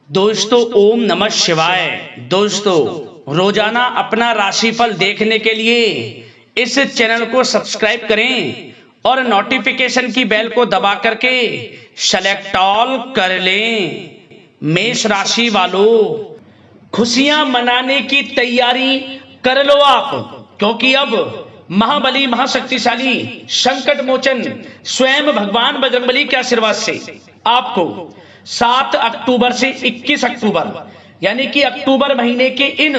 दोस्तों ओम नमः शिवाय। दोस्तों रोजाना अपना राशिफल देखने के लिए इस चैनल को सब्सक्राइब करें और नोटिफिकेशन की बेल को दबा करके सेलेक्ट ऑल कर लें। मेष राशि वालों, खुशियां मनाने की तैयारी कर लो आप, क्योंकि अब महाबली महाशक्तिशाली संकट मोचन स्वयं भगवान बजरंगबली के आशीर्वाद से आपको 7 अक्टूबर से 21 अक्टूबर यानी कि अक्टूबर महीने के इन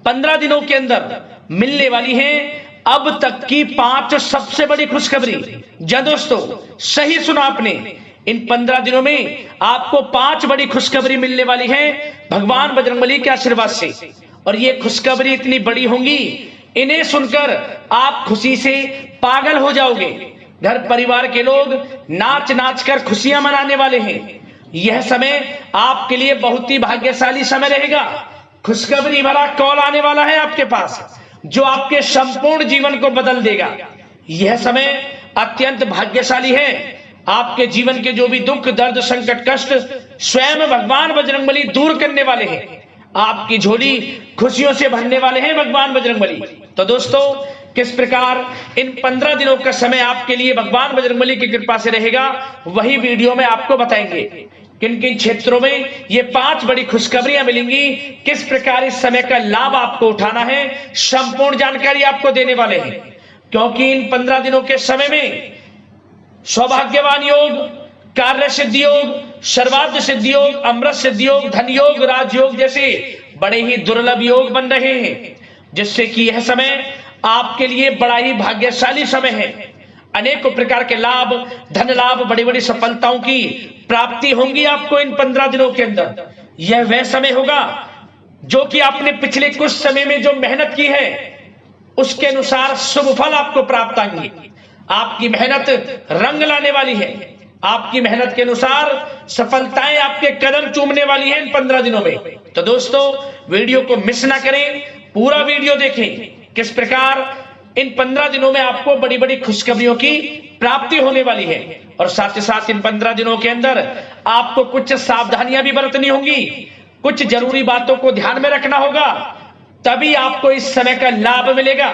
15 दिनों के अंदर मिलने वाली है अब तक की 5 सबसे बड़ी खुशखबरी। जी दोस्तों, सही सुना आपने, इन 15 दिनों में आपको 5 बड़ी खुशखबरी मिलने वाली है भगवान बजरंगबली के आशीर्वाद से। और ये खुशखबरी इतनी बड़ी होंगी, इन्हें सुनकर आप खुशी से पागल हो जाओगे। घर परिवार के लोग नाच नाच कर खुशियां मनाने वाले हैं। यह समय आपके लिए बहुत ही भाग्यशाली समय रहेगा। खुशखबरी भरा कॉल आने वाला है आपके पास, जो आपके संपूर्ण जीवन को बदल देगा। यह समय अत्यंत भाग्यशाली है। आपके जीवन के जो भी दुख दर्द संकट कष्ट स्वयं भगवान बजरंगबली दूर करने वाले हैं। आपकी झोली खुशियों से भरने वाले हैं भगवान बजरंगबली। तो दोस्तों, किस प्रकार इन 15 दिनों का समय आपके लिए भगवान बजरंगबली की कृपा से रहेगा, वही वीडियो में आपको बताएंगे। किन किन क्षेत्रों में ये 5 बड़ी खुशखबरियां मिलेंगी, किस प्रकार इस समय का लाभ आपको उठाना है, संपूर्ण जानकारी आपको देने वाले हैं। क्योंकि इन 15 दिनों के समय में सौभाग्यवान योग, कार्य सिद्धि योग, सर्वार्थ सिद्धि योग, अमृत सिद्धि योग, धन योग, राजयोग जैसे बड़े ही दुर्लभ योग बन रहे हैं, जिससे कि यह समय आपके लिए बड़ा ही भाग्यशाली समय है। अनेकों प्रकार के लाभ, धन लाभ, बड़ी बड़ी सफलताओं की प्राप्ति होंगी आपको इन 15 दिनों के अंदर। यह वह समय होगा जो कि आपने पिछले कुछ समय में जो मेहनत की है उसके अनुसार शुभ फल आपको प्राप्त आएंगे। आपकी मेहनत रंग लाने वाली है। आपकी मेहनत के अनुसार सफलताएं आपके कदम चूमने वाली हैं इन 15 दिनों में। तो दोस्तों, वीडियो को मिस ना करें, पूरा वीडियो देखें किस प्रकार इन 15 दिनों में आपको बड़ी बड़ी खुशखबरियों की प्राप्ति होने वाली है। और साथ ही साथ इन 15 दिनों के अंदर आपको कुछ सावधानियां भी बरतनी होंगी, कुछ जरूरी बातों को ध्यान में रखना होगा, तभी आपको इस समय का लाभ मिलेगा।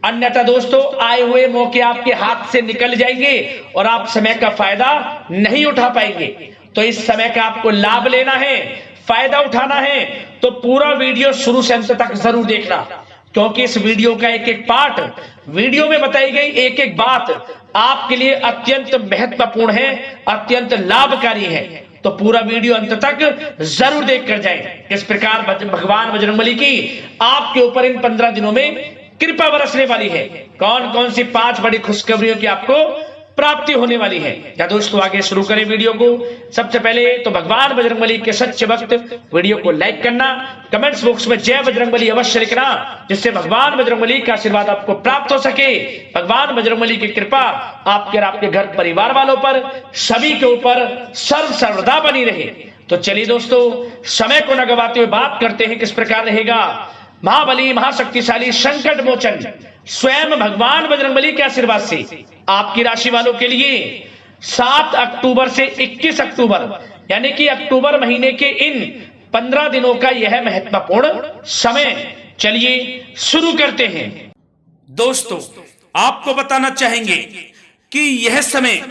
अन्यथा दोस्तों, आए हुए मौके आपके हाथ से निकल जाएंगे और आप समय का फायदा नहीं उठा पाएंगे। तो इस समय का आपको लाभ लेना है, फायदा उठाना है, तो पूरा वीडियो शुरू से अंत तक जरूर देखना, क्योंकि इस वीडियो का एक एक पार्ट, वीडियो में बताई गई एक एक बात आपके लिए अत्यंत महत्वपूर्ण है, अत्यंत लाभकारी है। तो पूरा वीडियो अंत तक जरूर देख कर जाएं किस प्रकार भगवान बजरंगबली की आपके ऊपर इन 15 दिनों में कृपा बरसने वाली है। कौन कौन सी 5 बड़ी खुशखबरियों की आपको प्राप्ति होने वाली है। या दोस्तों, आगे शुरू करें वीडियो को। सबसे पहले तो भगवान बजरंगबली के सच्चे भक्त वीडियो को लाइक करना, कमेंट्स बॉक्स में जय बजरंगबली अवश्य लिखना, जिससे भगवान बजरंगबली का आशीर्वाद आपको प्राप्त हो सके। भगवान बजरंगबली की कृपा आपके और आपके घर परिवार वालों पर, सभी के ऊपर सर्वदा बनी रहे। तो चलिए दोस्तों, समय को न गवाते हुए बात करते हैं किस प्रकार रहेगा महाबली महाशक्तिशाली संकट मोचन स्वयं भगवान बजरंगबली के आशीर्वाद से आपकी राशि वालों के लिए 7 अक्टूबर से 21 अक्टूबर यानी कि अक्टूबर महीने के इन 15 दिनों का यह महत्वपूर्ण समय। चलिए शुरू करते हैं। दोस्तों, आपको बताना चाहेंगे कि यह समय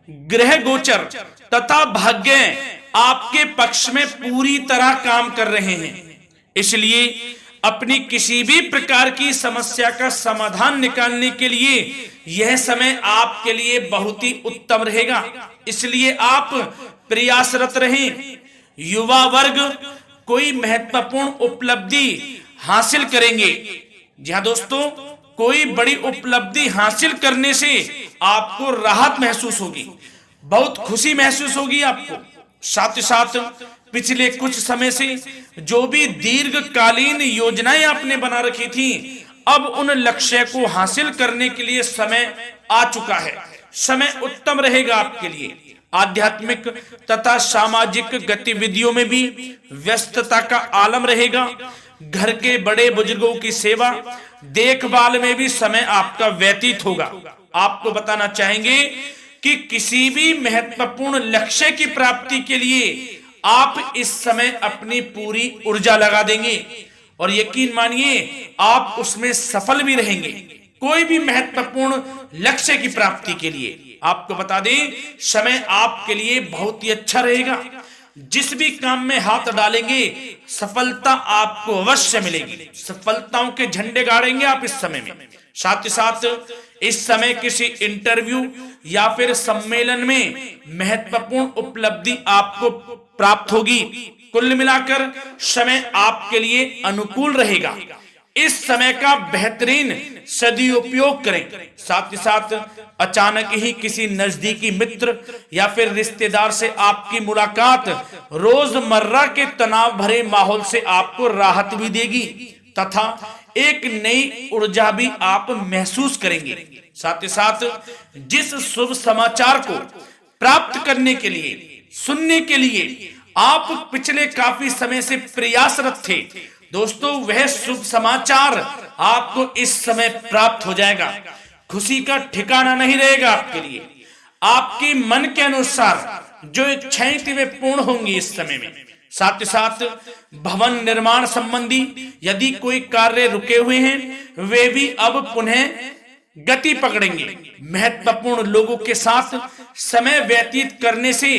ग्रह गोचर तथा भाग्य आपके पक्ष में पूरी तरह काम कर रहे हैं। इसलिए अपनी किसी भी प्रकार की समस्या का समाधान निकालने के लिए यह समय आपके लिए बहुत ही उत्तम रहेगा। इसलिए आप प्रयासरत रहें। युवा वर्ग कोई महत्वपूर्ण उपलब्धि हासिल करेंगे। जी हाँ दोस्तों, कोई बड़ी उपलब्धि हासिल करने से आपको राहत महसूस होगी, बहुत खुशी महसूस होगी आपको। साथ ही साथ पिछले कुछ समय से जो भी दीर्घकालीन योजनाएं आपने बना रखी थी, अब उन लक्ष्य को हासिल करने के लिए समय आ चुका है। समय उत्तम रहेगा आपके लिए। आध्यात्मिक तथा सामाजिक गतिविधियों में भी व्यस्तता का आलम रहेगा। घर के बड़े बुजुर्गों की सेवा देखभाल में भी समय आपका व्यतीत होगा। आपको बताना चाहेंगे कि किसी भी महत्वपूर्ण लक्ष्य की प्राप्ति के लिए आप इस समय अपनी पूरी ऊर्जा लगा देंगे और यकीन मानिए आप उसमें सफल भी रहेंगे। कोई भी महत्वपूर्ण लक्ष्य की प्राप्ति के लिए आपको बता दें, समय आपके लिए बहुत ही अच्छा रहेगा। जिस भी काम में हाथ डालेंगे सफलता आपको अवश्य मिलेगी। सफलताओं के झंडे गाड़ेंगे आप इस समय में। साथ ही साथ इस समय किसी इंटरव्यू या फिर सम्मेलन में महत्वपूर्ण उपलब्धि आपको प्राप्त होगी। कुल मिलाकर समय आपके लिए अनुकूल रहेगा। इस समय का बेहतरीन सदुपयोग करें। साथ ही साथ अचानक ही किसी नजदीकी मित्र या फिर रिश्तेदार से आपकी मुलाकात रोजमर्रा के तनाव भरे माहौल से आपको राहत भी देगी तथा एक नई ऊर्जा भी आप महसूस करेंगे। साथ ही साथ जिस शुभ समाचार को प्राप्त करने के लिए, सुनने के लिए आप पिछले काफी समय से प्रयासरत थे दोस्तों, वह शुभ समाचार आपको इस समय प्राप्त हो जाएगा। खुशी का ठिकाना नहीं रहेगा आपके लिए। आपके मन के अनुसार जो इच्छाएं थी वे पूर्ण होंगी इस समय में। साथ ही साथ भवन निर्माण संबंधी यदि कोई कार्य रुके हुए हैं वे भी अब पुनः गति पकड़ेंगे। महत्वपूर्ण लोगों के साथ समय व्यतीत करने से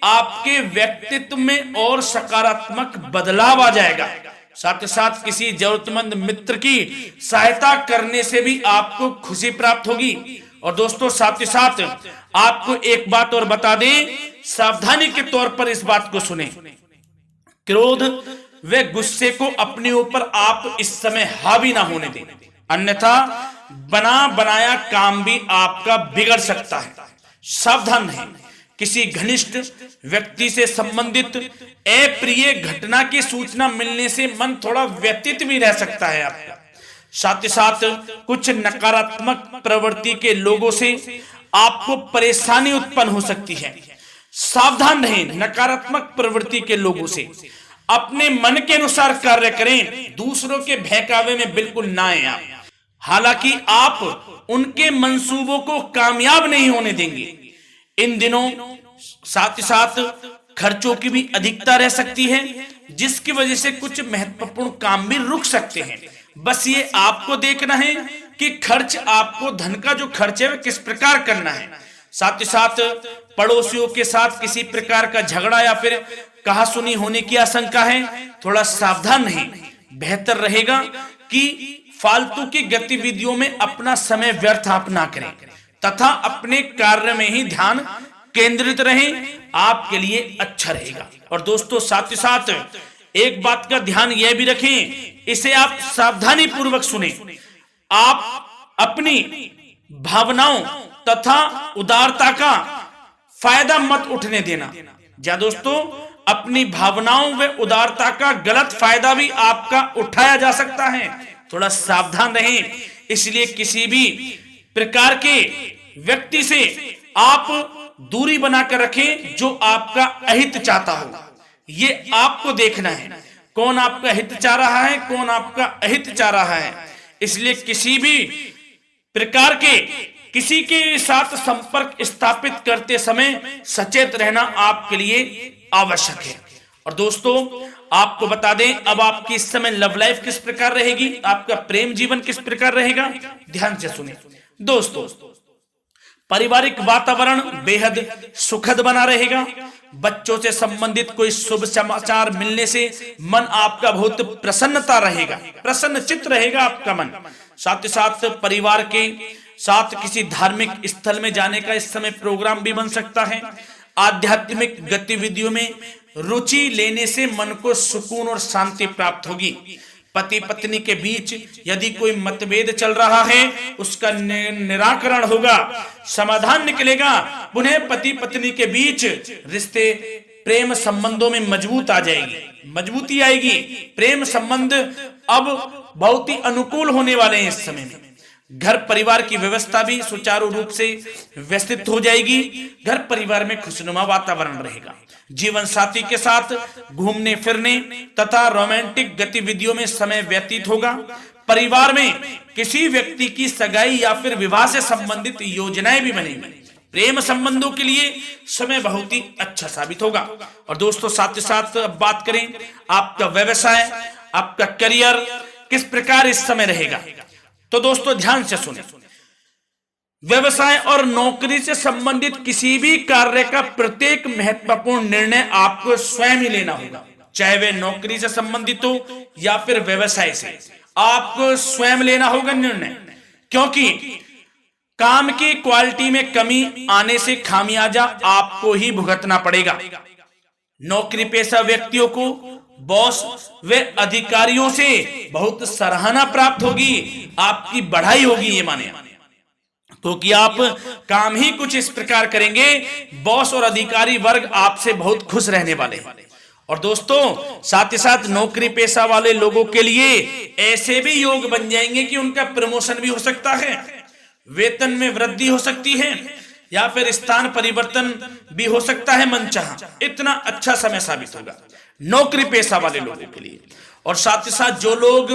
आपके व्यक्तित्व में और सकारात्मक बदलाव आ जाएगा। साथ ही साथ किसी जरूरतमंद मित्र की सहायता करने से भी आपको खुशी प्राप्त होगी। और दोस्तों साथ ही साथ आपको एक बात और बता दें, सावधानी के तौर पर इस बात को सुने। क्रोध व गुस्से को अपने ऊपर आप इस समय हावी ना होने दें, अन्यथा बना बनाया काम भी आपका बिगड़ सकता है। सावधान रहें। किसी घनिष्ठ व्यक्ति से संबंधित अप्रिय घटना की सूचना मिलने से मन थोड़ा व्यतीत भी रह सकता है आपका। साथ ही साथ कुछ नकारात्मक प्रवृत्ति के लोगों से आपको परेशानी उत्पन्न हो सकती है। सावधान रहें नकारात्मक प्रवृत्ति के लोगों से। अपने मन के अनुसार कार्य करें, दूसरों के बहकावे में बिल्कुल ना आए आप। हालांकि आप उनके मंसूबों को कामयाब नहीं होने देंगे। इन दिनों साथ ही साथ खर्चों की भी अधिकता रह सकती है, जिसकी वजह से कुछ महत्वपूर्ण काम भी रुक सकते हैं। बस ये आपको देखना है कि खर्च, आपको धन का जो खर्च है वह किस प्रकार करना है। साथ ही साथ पड़ोसियों के साथ किसी प्रकार का झगड़ा या फिर कहासुनी होने की आशंका है, थोड़ा सावधान रहें। बेहतर रहेगा कि फालतू की गतिविधियों में अपना समय व्यर्थ आप ना करें तथा अपने कार्य में ही ध्यान केंद्रित रहें, आपके लिए अच्छा रहेगा। और दोस्तों साथ ही साथ एक बात का ध्यान यह भी रखें, इसे आप सावधानी पूर्वक सुने। आप अपनी भावनाओं तथा उदारता का फायदा मत उठने देना। या दोस्तों अपनी भावनाओं व उदारता का गलत फायदा भी आपका उठाया जा सकता है, थोड़ा सावधान रहें। इसलिए किसी भी प्रकार के व्यक्ति से आप दूरी बनाकर रखें जो आपका अहित चाहता हो। ये आपको देखना है कौन आपका हित चाह रहा है, कौन आपका अहित चाह रहा है। इसलिए किसी भी प्रकार के किसी के साथ संपर्क स्थापित करते समय सचेत रहना आपके लिए आवश्यक है। और दोस्तों आपको बता दें, अब आपकी इस समय लव लाइफ किस प्रकार रहेगी, आपका प्रेम जीवन किस प्रकार रहेगा, ध्यान से सुने। दोस्तों पारिवारिक वातावरण बेहद सुखद बना रहेगा। बच्चों से संबंधित कोई शुभ समाचार मिलने से मन आपका बहुत प्रसन्नता रहेगा, प्रसन्न चित्त रहेगा आपका मन। साथ ही साथ परिवार के साथ किसी धार्मिक स्थल में जाने का इस समय प्रोग्राम भी बन सकता है। आध्यात्मिक गतिविधियों में रुचि लेने से मन को सुकून और शांति प्राप्त होगी। पति पत्नी के बीच यदि कोई मतभेद चल रहा है उसका निराकरण होगा, समाधान निकलेगा। पुनः पति पत्नी के बीच रिश्ते प्रेम संबंधों में मजबूत आ जाएगी, मजबूती आएगी। प्रेम संबंध अब बहुत ही अनुकूल होने वाले हैं इस समय में। घर परिवार की व्यवस्था भी सुचारू रूप से व्यवस्थित हो जाएगी। घर परिवार में खुशनुमा वातावरण रहेगा। जीवन साथी के साथ घूमने फिरने तथा रोमांटिक गतिविधियों में समय व्यतीत होगा। परिवार में किसी व्यक्ति की सगाई या फिर विवाह से संबंधित योजनाएं भी बनेंगी। प्रेम संबंधों के लिए समय बहुत ही अच्छा साबित होगा। और दोस्तों साथ ही साथ बात करें आपका व्यवसाय, आपका करियर किस प्रकार इस समय रहेगा, तो दोस्तों ध्यान से सुने। व्यवसाय और नौकरी से संबंधित किसी भी कार्य का प्रत्येक महत्वपूर्ण निर्णय आपको स्वयं ही लेना होगा, चाहे वे नौकरी से संबंधित हो या फिर व्यवसाय से, आपको स्वयं लेना होगा निर्णय। क्योंकि काम की क्वालिटी में कमी आने से खामियाजा आपको ही भुगतना पड़ेगा। नौकरी पेशा व्यक्तियों को बॉस व अधिकारियों से बहुत सराहना प्राप्त होगी, आपकी बढ़ाई होगी, ये माने, क्योंकि आप काम ही कुछ इस प्रकार करेंगे, बॉस और अधिकारी वर्ग आपसे बहुत खुश रहने वाले हैं। और दोस्तों साथ ही साथ नौकरी पेशा वाले लोगों के लिए ऐसे भी योग बन जाएंगे कि उनका प्रमोशन भी हो सकता है, वेतन में वृद्धि हो सकती है, या फिर स्थान परिवर्तन भी हो सकता है मनचाहा। इतना अच्छा समय साबित होगा नौकरी पेशा वाले लोगों के लिए। और साथ ही साथ जो लोग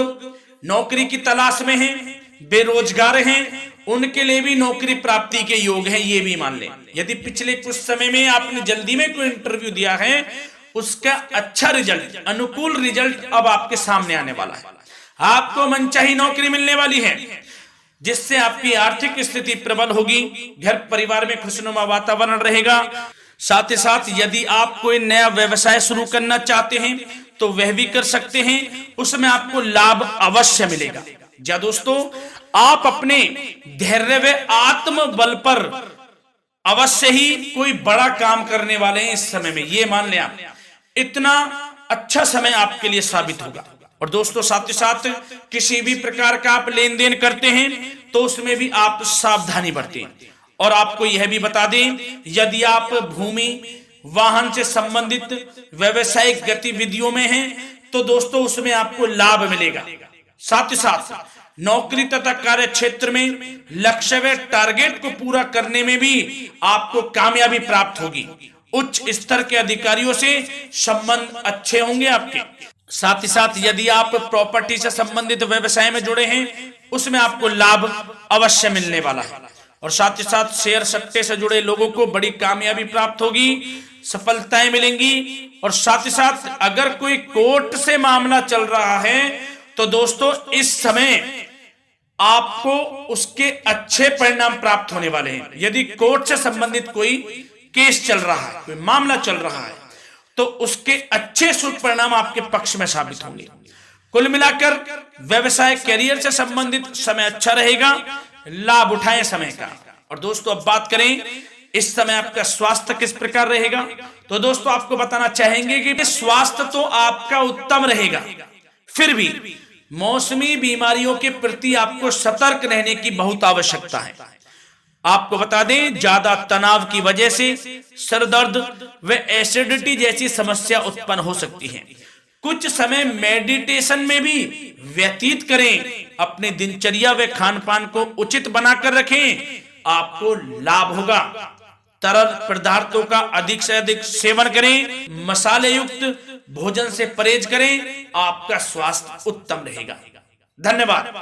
नौकरी की तलाश में हैं, बेरोजगार हैं, उनके लिए भी नौकरी प्राप्ति के योग हैं, ये भी मान लें। यदि पिछले कुछ समय में आपने जल्दी में कोई इंटरव्यू दिया है, उसका अच्छा रिजल्ट, अनुकूल रिजल्ट अब आपके सामने आने वाला है। आपको मनचाही नौकरी मिलने वाली है, जिससे आपकी आर्थिक स्थिति प्रबल होगी, घर परिवार में खुशनुमा वातावरण रहेगा। साथ ही साथ यदि आप कोई नया व्यवसाय शुरू करना चाहते हैं तो वह भी कर सकते हैं, उसमें आपको लाभ अवश्य मिलेगा। जा दोस्तों, आप अपने धैर्य व आत्मबल पर अवश्य ही कोई बड़ा काम करने वाले हैं इस समय में, ये मान लें आप। इतना अच्छा समय आपके लिए साबित होगा। और दोस्तों साथ ही साथ किसी भी प्रकार का आप लेन देन करते हैं तो उसमें भी आप सावधानी बरतें। और आपको यह भी बता दें, यदि आप भूमि वाहन से संबंधित व्यवसायिक गतिविधियों में हैं तो दोस्तों उसमें आपको लाभ मिलेगा। साथ ही साथ नौकरी तथा कार्य क्षेत्र में लक्ष्य व टारगेट को पूरा करने में भी आपको कामयाबी प्राप्त होगी। उच्च स्तर के अधिकारियों से संबंध अच्छे होंगे आपके। साथ ही साथ यदि आप प्रॉपर्टी से संबंधित व्यवसाय में जुड़े हैं, उसमें आपको लाभ अवश्य मिलने वाला है। और साथ ही साथ शेयर सट्टे से जुड़े लोगों को बड़ी कामयाबी प्राप्त होगी, सफलताएं मिलेंगी। और साथ ही साथ अगर कोई कोर्ट से मामला चल रहा है तो दोस्तों इस समय आपको उसके अच्छे परिणाम प्राप्त होने वाले हैं। यदि कोर्ट से संबंधित कोई केस चल रहा है, कोई मामला चल रहा है, तो उसके अच्छे शुभ परिणाम आपके पक्ष में साबित होंगे। कुल मिलाकर व्यवसाय करियर से संबंधित समय अच्छा रहेगा, लाभ उठाएं समय का। और दोस्तों अब बात करें इस समय आपका स्वास्थ्य किस प्रकार रहेगा, तो दोस्तों आपको बताना चाहेंगे कि स्वास्थ्य तो आपका उत्तम रहेगा, फिर भी मौसमी बीमारियों के प्रति आपको सतर्क रहने की बहुत आवश्यकता है। आपको बता दें, ज्यादा तनाव की वजह से सर दर्द व एसिडिटी जैसी समस्या उत्पन्न हो सकती है। कुछ समय मेडिटेशन में भी व्यतीत करें, अपनी दिनचर्या व खान पान को उचित बनाकर रखें, आपको लाभ होगा। तरल पदार्थों का अधिक से अधिक सेवन करें, मसाले युक्त भोजन से परहेज करें, आपका स्वास्थ्य उत्तम रहेगा। धन्यवाद।